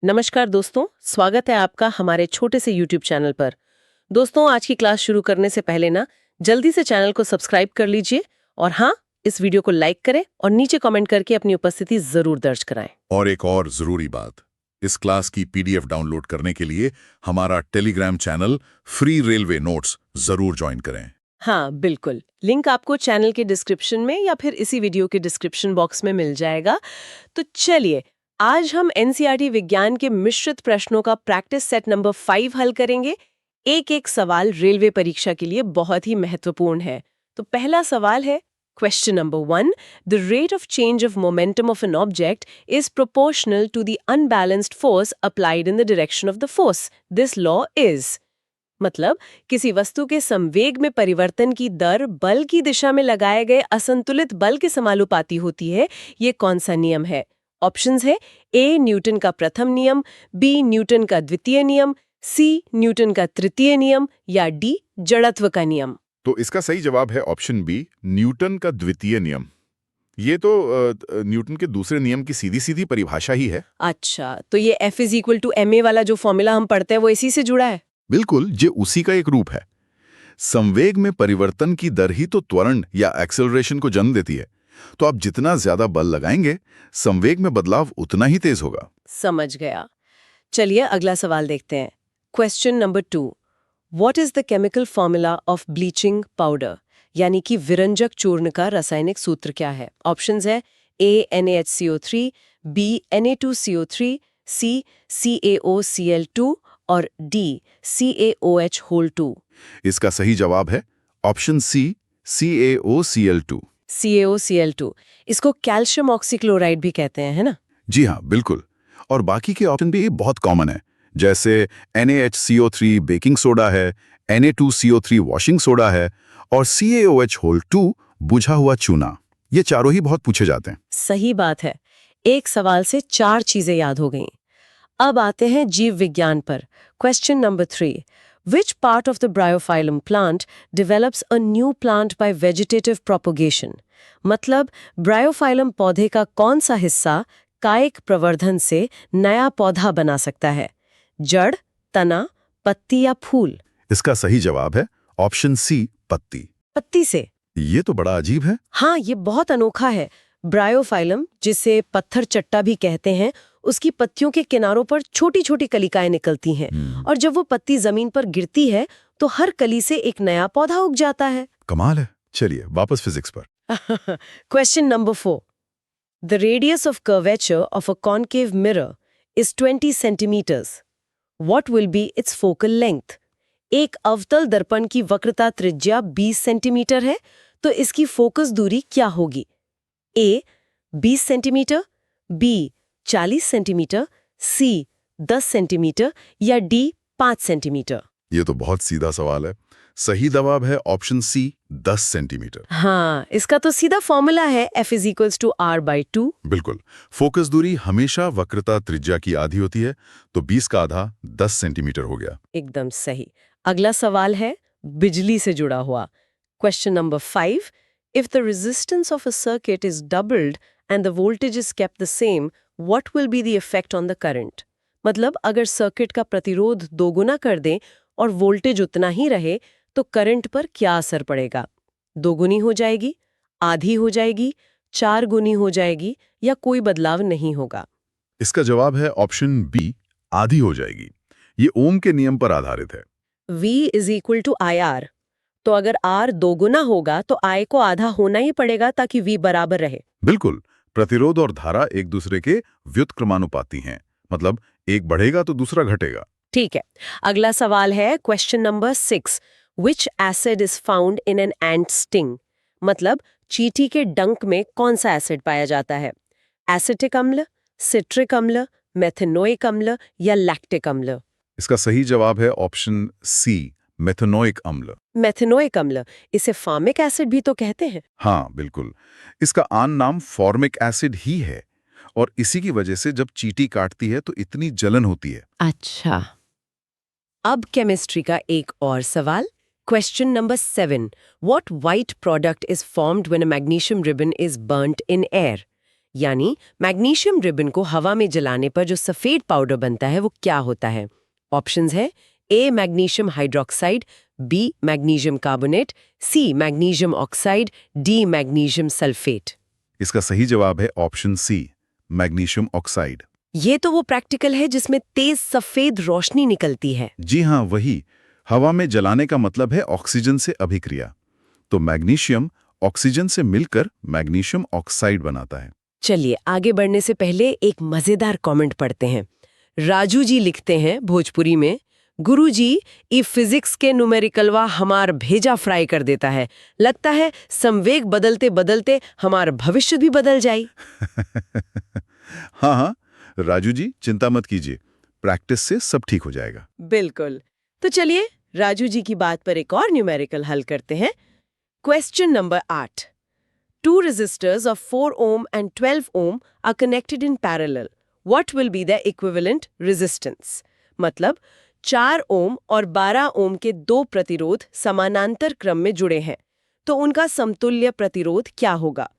नमस्कार दोस्तों, स्वागत है आपका हमारे छोटे से YouTube चैनल पर। दोस्तों, आज की क्लास शुरू करने से पहले ना जल्दी से चैनल को सब्सक्राइब कर लीजिए और हाँ, इस वीडियो को लाइक करें और नीचे कमेंट करके अपनी उपस्थिति जरूर दर्ज कराएं। और एक और जरूरी बात, इस क्लास की पीडीएफ डाउनलोड करने के लिए हमारा Telegram channel free railway notes जरूर ज्वाइन करें। हाँ, बिल्कुल। लिंक आपको चैनल के डिस्क्रिप्शन में या फिर इसी वीडियो के डिस्क्रिप्शन बॉक्स में मिल जाएगा। तो चलिए, आज हम एनसीईआरटी विज्ञान के मिश्रित प्रश्नों का प्रैक्टिस सेट नंबर 5 हल करेंगे। एक सवाल रेलवे परीक्षा के लिए बहुत ही महत्वपूर्ण है। तो पहला सवाल है, question number 1, the rate of change of momentum of an object is proportional to the unbalanced force applied in the direction of the force. This law is. मतलब किसी वस्तु के संवेग में परिवर्तन की दर बल की दिशा में लगाए गए असंतुलित बल के समानुपाती होती है। ये कौन सा नियम है? ऑप्शंस है, ए न्यूटन का प्रथम नियम, बी न्यूटन का द्वितीय नियम, सी न्यूटन का तृतीय नियम या डी जड़त्व का नियम। तो इसका सही जवाब है ऑप्शन बी, न्यूटन का द्वितीय नियम। ये तो न्यूटन के दूसरे नियम की सीधी सीधी परिभाषा ही है। अच्छा, तो ये F = ma वाला जो फॉर्मूला हम पढ़ते हैं वो इसी से जुड़ा है? बिल्कुल, ये उसी का एक रूप है। संवेग में परिवर्तन की दर ही तो त्वरण या एक्सेलरेशन को जन्म देती है। तो आप जितना ज्यादा बल लगाएंगे, संवेग में बदलाव उतना ही तेज होगा। समझ गया। चलिए अगला सवाल देखते हैं। Question number 2, what is the chemical formula of bleaching powder? यानी कि विरंजक चूर्ण का रासायनिक सूत्र क्या है? ऑप्शंस है, ए NaHCO3, बी Na2CO3, सी CaOCl2 और डी CaOH2। इसका सही जवाब है ऑप्शन सी, CaOCl2। CaOCl2, इसको कैल्शियम ऑक्सीक्लोराइड भी कहते हैं, है ना? जी हाँ, बिल्कुल। और बाकी के ऑप्शन भी बहुत कॉमन है, जैसे NaHCO3 बेकिंग सोडा है, Na2CO3 वॉशिंग सोडा है और CaOH2 बुझा हुआ चूना। ये चारों ही बहुत पूछे जाते हैं। सही बात है। एक सवाल से 4 चीजें याद हो गईं। अब आते हैं जीव विज्ञान पर। Question number 3, which part of the Bryophyllum plant develops a new plant by vegetative propagation? मतलब ब्रायोफाइलम पौधे का कौन सा हिस्सा कायिक प्रवर्धन से नया पौधा बना सकता है? जड़, तना, पत्ती या फूल? इसका सही जवाब है ऑप्शन सी, पत्ती। पत्ती से? ये तो बड़ा अजीब है। हाँ, ये बहुत अनोखा है। ब्रायोफाइलम, जिसे पत्थर चट्टा भी कहते हैं, उसकी पत्तियों के किनारों पर छोटी छोटी कलिकाएं निकलती हैं और जब वो पत्ती जमीन पर गिरती है तो हर कली से एक नया पौधा उग जाता है। कमाल है। चलिए वापस फिजिक्स पर। Question number 4, the radius of curvature of a concave mirror is 20 centimetres. What will be its focal length? एक अवतल दर्पण की वक्रता त्रिज्या 20 सेंटीमीटर है, तो इसकी फोकस दूरी क्या होगी? ए 20 सेंटीमीटर, बी 40 सेंटीमीटर, सी 10 सेंटीमीटर या डी 5 सेंटीमीटर? ये तो बहुत सीधा सवाल है। सही जवाब है ऑप्शन सी, 10 सेंटीमीटर। हाँ, इसका तो सीधा फॉर्मूला है F = R/2। बिल्कुल। फोकस दूरी हमेशा वक्रता त्रिज्या की आधी होती है, तो 20 का आधा 10 सेंटीमीटर हो गया। एकदम सही। अगला सवाल है बिजली से जुड़ा हुआ। Question number 5, if the resistance of a circuit is doubled and the voltage is kept the same, what will be the effect on the current? मतलब अगर सर्किट का प्रतिरोध दोगुना कर दें और वोल्टेज उतना ही रहे तो करंट पर क्या असर पड़ेगा? दोगुनी हो जाएगी, आधी हो जाएगी, 4 गुनी हो जाएगी या कोई बदलाव नहीं होगा? इसका जवाब है ऑप्शन बी, आधी हो जाएगी। ये ओम के नियम पर आधारित है। V = IR। तो अगर R दोगुना होगा तो I को आधा होना ही पड़ेगा ताकि V बराबर रहे। बिल्कुल। प्रतिरोध और धारा एक दूसरे के व्युत्क्रमानुपाती हैं, मतलब एक बढ़ेगा तो दूसरा घटेगा। ठीक है। अगला सवाल है question number 6, which acid is found in an ant sting? मतलब चींटी के डंक में कौन सा एसिड पाया जाता है? एसिटिक अम्ल, सिट्रिक अम्ल, मेथनोइक अम्ल या लैक्टिक अम्ल? इसका सही जवाब है ऑप्शन सी, मेथनोइक अम्ल। मेथनोइक अम्ल, इसे फार्मिक एसिड भी तो कहते हैं। हाँ, बिल्कुल। इसका आन नाम फॉर्मिक एसिड ही है और इसी की वजह से जब चींटी काटती है तो इतनी जलन होती है। अच्छा। अब केमिस्ट्री का एक और सवाल। Question number 7, what white product is formed when a magnesium ribbon is burnt in air? यानी मैग्नीशियम रिबन को हवा में जलाने पर जो सफेद पाउडर बनता है वो क्या होता है? ऑप्शंस है A magnesium hydroxide, B magnesium carbonate, C magnesium oxide, D magnesium sulphate. इसका सही जवाब है ऑप्शन सी, मैग्नीशियम ऑक्साइड। ये तो वो प्रैक्टिकल है जिसमें तेज सफेद रोशनी निकलती है। जी हाँ, वही। हवा में जलाने का मतलब है ऑक्सीजन से अभिक्रिया। तो मैग्नीशियम ऑक्सीजन से मिलकर मैग्नीशियम ऑक्साइड बनाता है। चलिए आगे बढ़ने से पहले एक मजेदार कमेंट पढ़ते हैं। राजू जी लिखते हैं भोजपुरी में, गुरुजी ई फिजिक्स के न्यूमेरिकलवा हमार भेजा फ्राई कर देता है, लगता है संवेग बदलते बदलते हमार भविष्य भी बदल जाई। हाँ हाँ, राजू जी चिंता मत कीजिए, प्रैक्टिस से सब ठीक हो जाएगा। बिल्कुल। तो चलिए राजू जी की बात पर एक और न्यूमेरिकल हल करते हैं। Question number 8। Two resistors of 4 ohm and 12 ohm are connected in parallel. What will be their equivalent resistance? मतलब 4 ओम और 12 ओम के दो प्रतिरोध समानांतर क्रम में जुड़े हैं, तो उनका समतुल्य प्रतिरोध क्या होगा?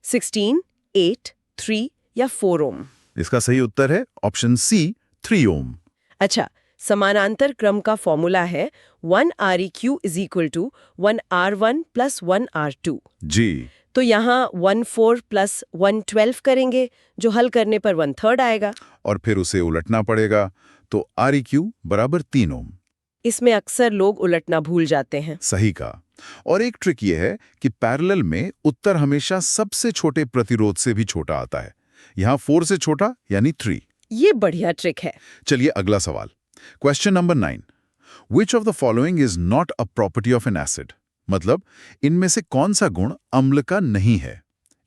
16, 8, 3 या 4 ओम? इसका सही उत्तर है ऑप्शन सी, 3 ओम। अच्छा, समानांतर क्रम का फॉर्मूला है 1 Req = 1 R1 + 1 R2। जी, तो यहाँ 1/4 + 1/12 करेंगे, जो हल करने पर 1/3 आएगा। और फिर उसे उलटना पड़ेगा, तो Req बराबर 3 ओम। इसमें अक्सर लोग उलटना भूल जाते हैं। सही कहा। और एक ट्रिक ये है कि पैरेलल में उत्तर हमेशा सबसे छोटे प्रतिरोध से भी छोटा आता है। यहाँ 4 से छोटा यानी 3। ये बढ़िया ट्रिक है। चलिए अगला सवाल। Question number 9। Which of the following is not a property of an acid? मतलब इनमें से कौन सा गुण अम्ल का नहीं है?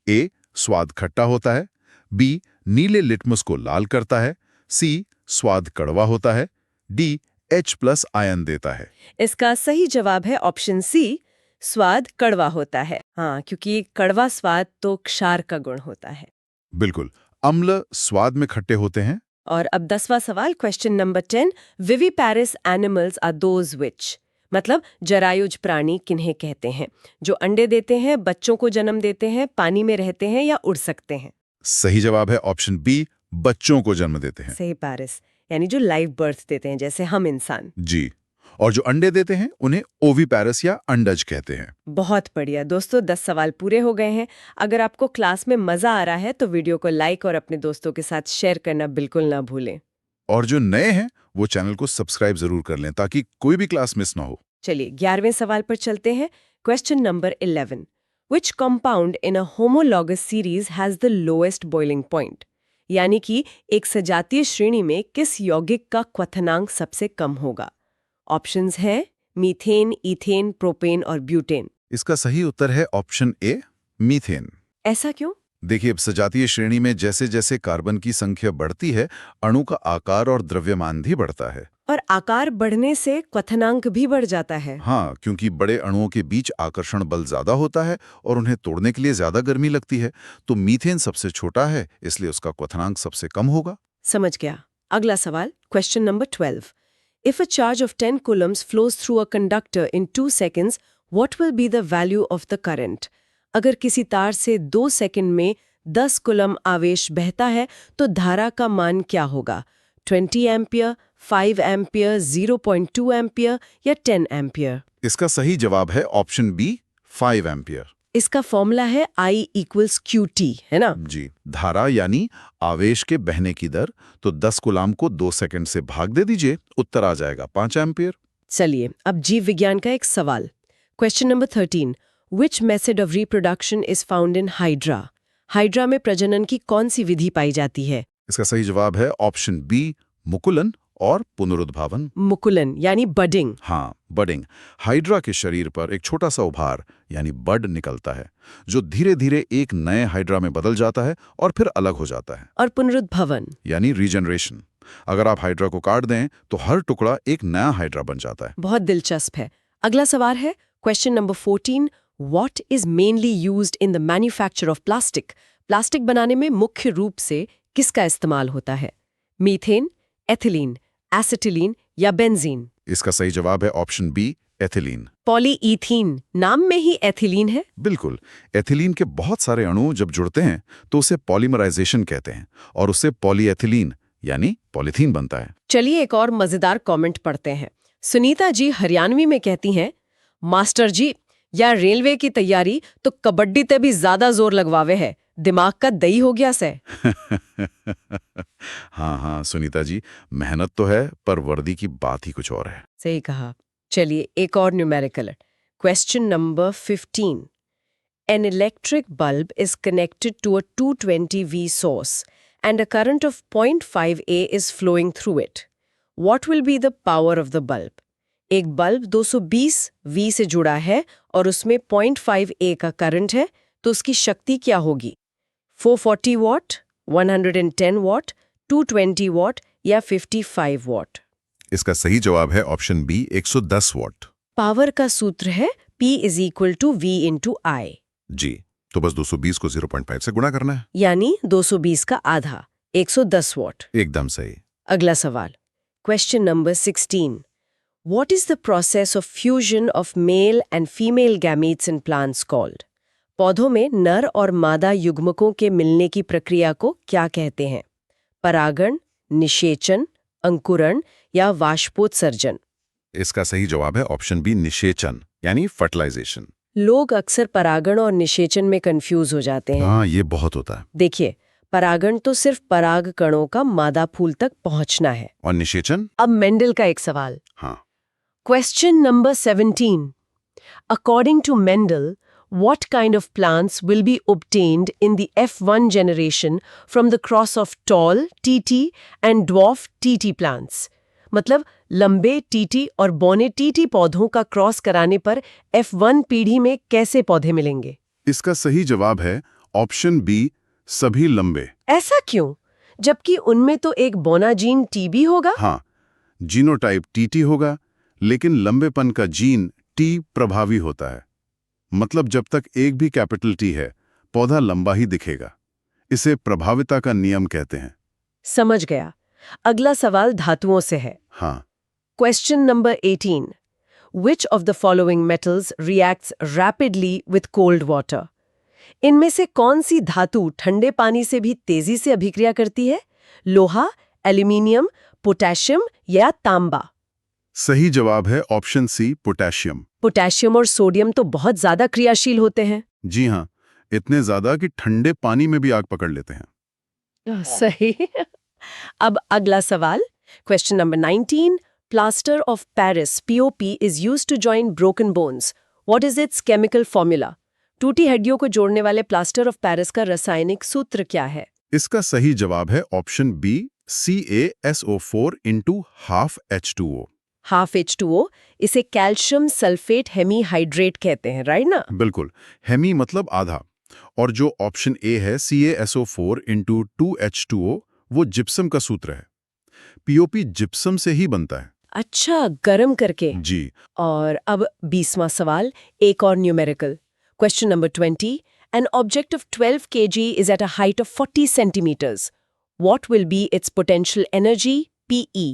ए, स्वाद खट्टा होता है, बी, नीले लिटमस को लाल करता है, सी, स्वाद कड़वा होता है, डी, H+ आयन देता है। इसका सही जवाब है ऑप्शन सी, स्वाद कड़वा होता है। हाँ, क्योंकि कड़वा स्वाद तो क्षार का गुण होता है। बिल्कुल, अम्ल स्वाद में खट्टे होते हैं। और अब 10वां सवाल, question number 10। Viviparous animals are those which? मतलब जरायुज प्राणी किन्हें कहते हैं? जो अंडे देते हैं, बच्चों को जन्म देते हैं, पानी में रहते हैं या उड़ सकते हैं? सही जवाब है ऑप्शन बी, बच्चों को जन्म देते हैं। सही पैरिस, यानी जो लाइव बर्थ देते हैं, जैसे हम इंसान। जी, और जो अंडे देते हैं उन्हें ओविपैरस या अंडज कहते हैं। बहुत बढ़िया दोस्तों, 10 सवाल पूरे हो गए हैं। अगर आपको क्लास में मजा आ रहा है तो वीडियो को लाइक और अपने दोस्तों के साथ शेयर करना बिल्कुल ना भूलें। और जो नए हैं वो चैनल को सब्सक्राइब जरूर कर लें ताकि कोई भी क्लास मिस ना हो। चलिए 11वें सवाल पर चलते हैं। Question number 11। Which compound in a homologous series has the lowest boiling point? यानी कि एक सजातीय श्रेणी में किस यौगिक का क्वथनांक सबसे कम होगा? ऑप्शंस हैं मीथेन, इथेन, प्रोपेन और ब्यूटेन। इसका सही उत्तर है ऑप्शन ए, मीथेन। ऐसा क्यों? देखिए, सजातीय श्रेणी में जैसे जैसे कार्बन की संख्या बढ़ती है, अणु का आकार और द्रव्यमान भी बढ़ता है। और आकार बढ़ने से क्वथनांक भी बढ़ जाता है। हाँ, क्योंकि बड़े अणुओं के बीच आकर्षण बल ज्यादा होता है और उन्हें तोड़ने के लिए ज्यादा गर्मी लगती है। तो मीथेन सबसे छोटा है, इसलिए उसका क्वथनांक सबसे कम होगा। समझ गया। अगला सवाल, question number 12। If a charge of 10 coulombs flows through a conductor in 2 seconds, what will be the value of the current? अगर किसी तार से 2 सेकंड में 10 कूलम आवेश बहता है तो धारा का मान क्या होगा? 20 एम्पियर, 5 एम्पियर, 0.2 एम्पियर या 10 एम्पियर? इसका सही जवाब है ऑप्शन बी, 5 एम्पियर। इसका फॉर्मूला है I = QT, है ना? जी, धारा यानी आवेश के बहने की दर। तो 10 कूलाम को 2 सेकंड से भाग दे दीजिए, उत्तर आ जाएगा 5 एम्पियर। चलिए अब जीव विज्ञान का एक सवाल। Question number 13। Which method of reproduction is found in Hydra? Hydra में प्रजनन की कौन सी विधि पाई जाती है? इसका सही जवाब है ऑप्शन बी, मुकुलन और पुनरुद्भावन। मुकुलन यानी बडिंग। हाँ, बडिंग। हाइड्रा के शरीर पर एक छोटा सा उभार यानी बड निकलता है, जो धीरे धीरे एक नए हाइड्रा में बदल जाता है और फिर अलग हो जाता है। और पुनरुद्भवन यानी रीजनरेशन। अगर आप हाइड्रा को काट दें तो हर टुकड़ा एक नया हाइड्रा बन जाता है। बहुत दिलचस्प है। अगला सवाल है question number 14। What is mainly used in the manufacture of plastic? Plastic बनाने में मुख्य रूप से किसका इस्तेमाल होता है? मीथेन, एथिलीन, एसिटिलीन या बेंजीन? इसका सही जवाब है ऑप्शन बी, एथिलीन। पॉलीईथीन, नाम में ही एथिलीन है। बिल्कुल, एथिलीन के बहुत सारे अणु जब जुड़ते हैं तो उसे पॉलीमराइजेशन कहते हैं और उससे पॉलीएथिलीन यानी पॉलीथीन बनता है। चलिए एक और मजेदार कमेंट पढ़ते हैं। सुनीता जी हरियाणवी में कहती हैं, मास्टर जी या रेलवे की तैयारी तो कबड्डी ते भी ज्यादा जोर लगवावे है, दिमाग का दही हो गया से। हाँ हाँ सुनीता जी, मेहनत तो है पर वर्दी की बात ही कुछ और है। सही कहा। चलिए एक और numerical. Question number 15। An electric bulb is connected to a 220 V source and a current of 0.5 A is flowing through it. What will be the power of the bulb? एक बल्ब 220 V से जुड़ा है और उसमें 0.5 A का current है, तो उसकी शक्ति क्या होगी? 440 वॉट, 110 वॉट, 220 वॉट या 55 वॉट? इसका सही जवाब है ऑप्शन बी, 110 वॉट। पावर का सूत्र है P is equal to V into I, जी, तो बस 220 को 0.5 से गुणा करना है। यानी 220 का आधा, 110 वॉट। एकदम सही। अगला सवाल, question number 16। What is the process of fusion of male and female gametes in plants called? पौधों में नर और मादा युग्मकों के मिलने की प्रक्रिया को क्या कहते हैं? परागण, निषेचन, अंकुरण या वाष्पोत्सर्जन? इसका सही जवाब है ऑप्शन बी, निषेचन यानी फर्टिलाइजेशन। लोग अक्सर परागण और निषेचन में कंफ्यूज हो जाते हैं। हाँ, ये बहुत होता है। देखिए, परागण तो सिर्फ पराग कणों का मादा फूल तक पहुंचना है। और निषेचन? अब मेंडल का एक सवाल। हाँ। Question number 17. According to Mendel, what kind of plants will be obtained in the F1 generation from the cross of tall TT and dwarf TT plants? मतलब लंबे TT और बौने TT पौधों का क्रॉस कराने पर F1 पीढ़ी में कैसे पौधे मिलेंगे? इसका सही जवाब है ऑप्शन बी, सभी लंबे। ऐसा क्यों? जबकि उनमें तो एक बौना जीन T भी होगा। हाँ, जीनोटाइप TT होगा, लेकिन लंबेपन का जीन T प्रभावी होता है। मतलब जब तक एक भी कैपिटल T है, पौधा लंबा ही दिखेगा। इसे प्रभाविता का नियम कहते हैं। समझ गया। अगला सवाल धातुओं से है। हाँ। Question number 18. Which of the following metals reacts rapidly with cold water? इनमें से कौन सी धातु ठंडे पानी से भी तेजी से अभिक्रिया करती है? लोहा, एल्यूमिनियम, पोटेशियम या तांबा? सही जवाब है ऑप्शन सी, पोटेशियम। पोटेशियम और सोडियम तो बहुत ज्यादा क्रियाशील होते हैं। जी हाँ, इतने ज्यादा कि ठंडे पानी में भी आग पकड़ लेते हैं। सही। अब अगला सवाल, question number 19. Plaster of Paris (POP) is used to join broken bones. What is its chemical formula? टूटी हड्डियों को जोड़ने वाले प्लास्टर ऑफ पेरिस का रासायनिक सूत्र क्या है? इसका सही जवाब है option B, CaSO4 into half H2O। Half H2O, इसे कैल्शियम सल्फेट हेमीहाइड्रेट कहते हैं, राइट ना? बिल्कुल, हेमी मतलब आधा। और जो ऑप्शन ए है CaSO4 into 2H2O, वो जिप्सम का सूत्र है। POP जिप्सम से ही बनता है। अच्छा, गरम करके। जी। और अब 20वां सवाल, एक और numerical. Question number 20. An object of 12 kg is at a height of 40 centimeters. What will be its potential energy? PE.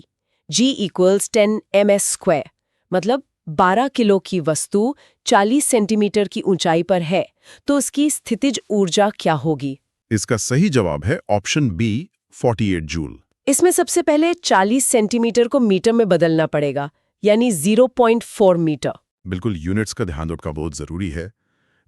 G equals 10 ms square. मतलब 12 किलो की वस्तु 40 सेंटीमीटर की ऊंचाई पर है, तो उसकी स्थितिज ऊर्जा क्या होगी? इसका सही जवाब है ऑप्शन बी, 48 जूल। इसमें सबसे पहले 40 सेंटीमीटर को मीटर में बदलना पड़ेगा, यानी 0.4 मीटर। बिल्कुल, यूनिट्स का ध्यान रखना बहुत जरूरी है।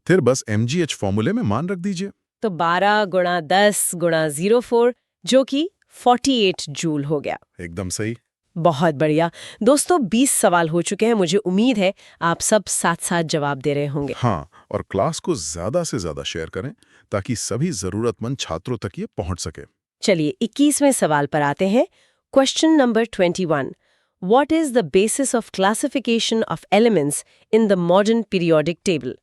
फिर बस mgh फॉर्मूले में मान रख दीजिए। तो 12 गुणा 10 गुणा 04, जो कि 48 जूल हो गया। एकदम सही। बहुत बढ़िया। दोस्तों, 20 सवाल हो चुके हैं। मुझे उम्मीद है आप सब साथ साथ जवाब दे रहे होंगे। हाँ, और क्लास को ज्यादा से ज्यादा शेयर करें ताकि सभी जरूरतमंद छात्रों तक ये पहुंच सके। चलिए 21वें सवाल पर आते हैं। Question number 21. What is the basis of classification of elements in the modern periodic table?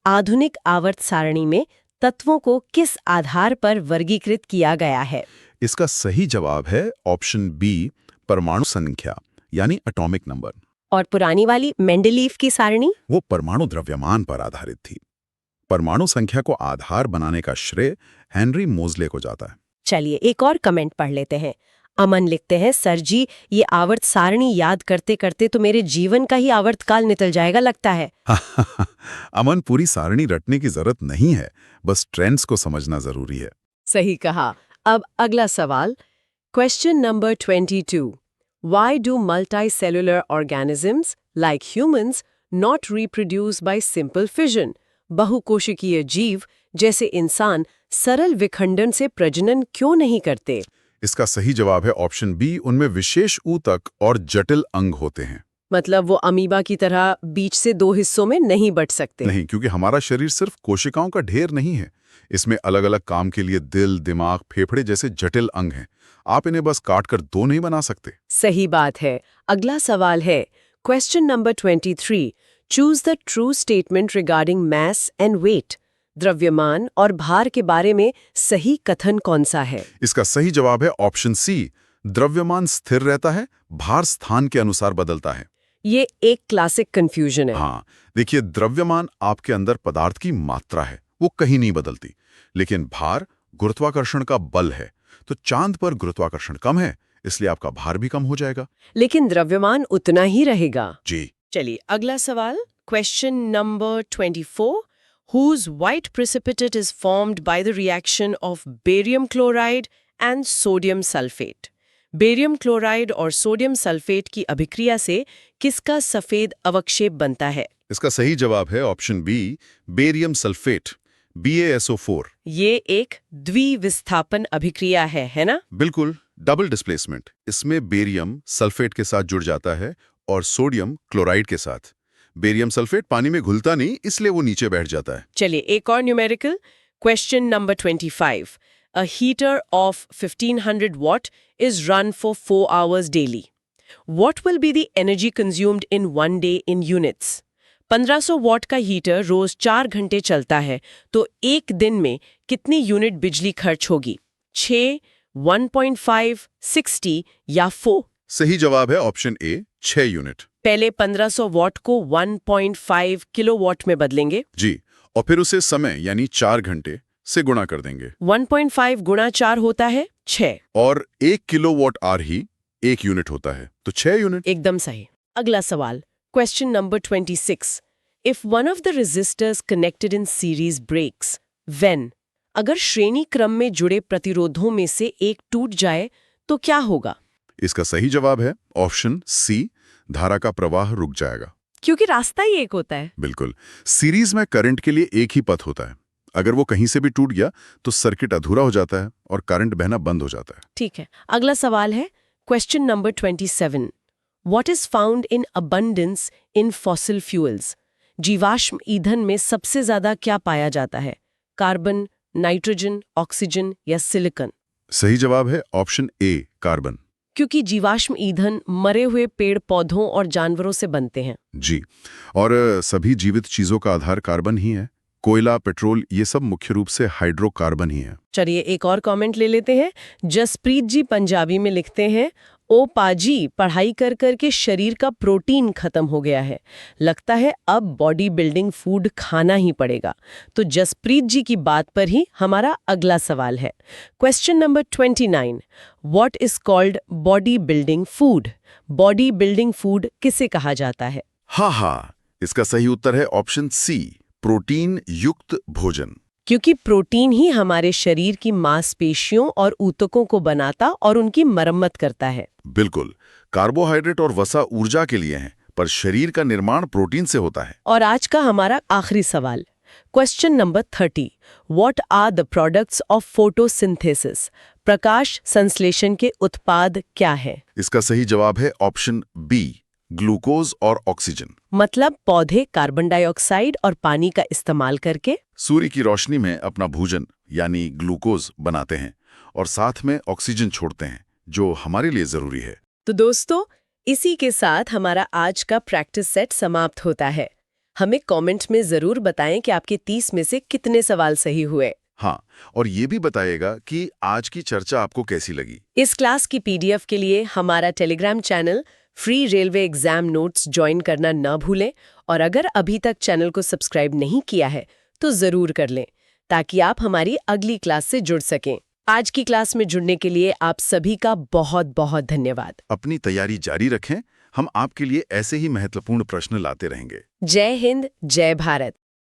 आधुनिक आवर्त सारणी में तत्वों को किस आधार पर वर्गीकृत किया गया है? इसका सही जवाब है ऑप्शन बी, परमाणु संख्या यानी एटॉमिक नंबर। और पुरानी वाली मेंडलीफ की सारणी? वो परमाणु द्रव्यमान पर आधारित थी। परमाणु संख्या को आधार बनाने का श्रेय हेनरी मोजले को जाता है। चलिए एक और कमेंट पढ़ लेते हैं। अमन लिखते हैं, सर जी ये आवर्त सारणी याद करते करते तो मेरे जीवन का ही आवर्तकाल निकल जाएगा लगता है। अमन, पूरी सारणी रटने की जरूरत नहीं है, बस ट्रेंड्स को समझना जरूरी है। सही कहा। अब अगला सवाल, question number 22। Why do multicellular organisms like humans not reproduce by simple fission? बहुकोशिकीय जीव जैसे इंसान सरल विखंडन से प्रजनन क्यों नहीं करते? इसका सही जवाब है ऑप्शन बी, उनमें विशेष ऊतक और जटिल अंग होते हैं। मतलब वो अमीबा की तरह बीच से दो हिस्सों में नहीं बंट सकते। नहीं, क्योंकि हमारा शरीर सिर्फ कोशिकाओं का ढेर नहीं है। इसमें अलग अलग काम के लिए दिल, दिमाग, फेफड़े जैसे जटिल अंग हैं। आप इन्हें बस काट कर दो नहीं बना सकते। सही बात है। अगला सवाल है question number 23। Choose the true statement regarding mass and weight. द्रव्यमान और भार के बारे में सही कथन कौन सा है? इसका सही जवाब है ऑप्शन सी, द्रव्यमान स्थिर रहता है, भार स्थान के अनुसार बदलता है। ये एक क्लासिक कंफ्यूजन है। हाँ, देखिए, द्रव्यमान आपके अंदर पदार्थ की मात्रा है, वो कहीं नहीं बदलती। लेकिन भार गुरुत्वाकर्षण का बल है। तो चांद पर गुरुत्वाकर्षण कम है, इसलिए आपका भार भी कम हो जाएगा। लेकिन द्रव्यमान उतना ही रहेगा। जी। चलिए अगला सवाल, question number 24। Whose white precipitate is formed by the reaction of barium chloride and sodium sulfate? Barium chloride और सोडियम सल्फेट की अभिक्रिया से किसका सफेद अवक्षेप बनता है? इसका सही जवाब है option B, barium sulphate, BaSO4। ये एक द्विविस्थापन अभिक्रिया है ना? बिल्कुल, डबल डिस्प्लेसमेंट। इसमें बेरियम सल्फेट के साथ जुड़ जाता है और सोडियम क्लोराइड के साथ। बेरियम सल्फेट पानी में घुलता नहीं, इसलिए वो नीचे बैठ जाता है। चलिए एक और numerical, question number 25। A heater of 1500 watt is run for 4 hours daily. What will be the energy consumed in 1 day in units? 1500 what का हीटर रोज 4 घंटे चलता है, तो एक दिन में कितनी यूनिट बिजली खर्च होगी? 6, 1.5, 60 या 4? सही जवाब है ऑप्शन ए, 6 यूनिट। पहले 1500 वॉट को 1.5 किलोवाट में बदलेंगे। जी, और फिर उसे समय यानी 4 घंटे से गुणा कर देंगे। 1.5 गुणा 4 होता है 6। और 1 किलोवाट आवर ही 1 यूनिट होता है, तो 6 यूनिट। एकदम सही। अगला सवाल, question number 26। If one of the resistors connected in series breaks, when? अगर श्रेणी क्रम में जुड़े प्रतिरोधों में से एक टूट जाए तो क्या होगा? इसका सही जवाब है ऑप्शन सी, धारा का प्रवाह रुक जाएगा। क्योंकि रास्ता ही एक होता है। बिल्कुल, सीरीज में करंट के लिए एक ही पथ होता है। अगर वो कहीं से भी टूट गया तो सर्किट अधूरा हो जाता है और करंट बहना बंद हो जाता है। ठीक है, अगला सवाल है question number 27। What is found in abundance in fossil fuels? जीवाश्म ईंधन में सबसे ज्यादा क्या पाया जाता है? कार्बन, नाइट्रोजन, ऑक्सीजन या सिलिकॉन? सही जवाब है ऑप्शन ए, कार्बन। क्योंकि जीवाश्म ईंधन मरे हुए पेड़ पौधों और जानवरों से बनते हैं। जी, और सभी जीवित चीजों का आधार कार्बन ही है। कोयला, पेट्रोल, ये सब मुख्य रूप से हाइड्रोकार्बन ही है। चलिए एक और कमेंट ले लेते हैं। जसप्रीत जी पंजाबी में लिखते हैं, ओ पाजी, पढ़ाई कर कर के शरीर का प्रोटीन खत्म हो गया है, लगता है अब बॉडी बिल्डिंग फूड खाना ही पड़ेगा। तो जसप्रीत जी की बात पर ही हमारा अगला सवाल है, question number 29। What is called body building food? Body building food किसे कहा जाता है? हाँ, इसका सही उत्तर है ऑप्शन सी, प्रोटीन युक्त भोजन। क्योंकि प्रोटीन ही हमारे शरीर की मांसपेशियों और ऊतकों को बनाता और उनकी मरम्मत करता है। बिल्कुल, कार्बोहाइड्रेट और वसा ऊर्जा के लिए हैं, पर शरीर का निर्माण प्रोटीन से होता है। और आज का हमारा आखिरी सवाल, question number 30। What are the products of photosynthesis? प्रकाश संश्लेषण के उत्पाद क्या है? इसका सही जवाब है ऑप्शन बी, ग्लूकोज और ऑक्सीजन। मतलब पौधे कार्बन डाइऑक्साइड और पानी का इस्तेमाल करके सूर्य की रोशनी में अपना भोजन यानी ग्लूकोज बनाते हैं और साथ में ऑक्सीजन छोड़ते हैं, जो हमारे लिए जरूरी है। तो दोस्तों, इसी के साथ हमारा आज का प्रैक्टिस सेट समाप्त होता है। हमें कमेंट में जरूर बताएं कि आपके 30 में से कितने सवाल सही हुए। हाँ, और ये भी बताइएगा कि आज की चर्चा आपको कैसी लगी। इस क्लास की PDF के लिए हमारा Telegram channel free railway exam notes join करना न भूलें, और अगर अभी तक चैनल को सब्सक्राइब नहीं किया है तो जरूर कर लें, ताकि आप हमारी अगली क्लास से जुड़ सकें। आज की क्लास में जुड़ने के लिए आप सभी का बहुत बहुत धन्यवाद। अपनी तैयारी जारी रखें, हम आपके लिए ऐसे ही महत्वपूर्ण प्रश्न लाते रहेंगे। जय हिंद, जय भारत।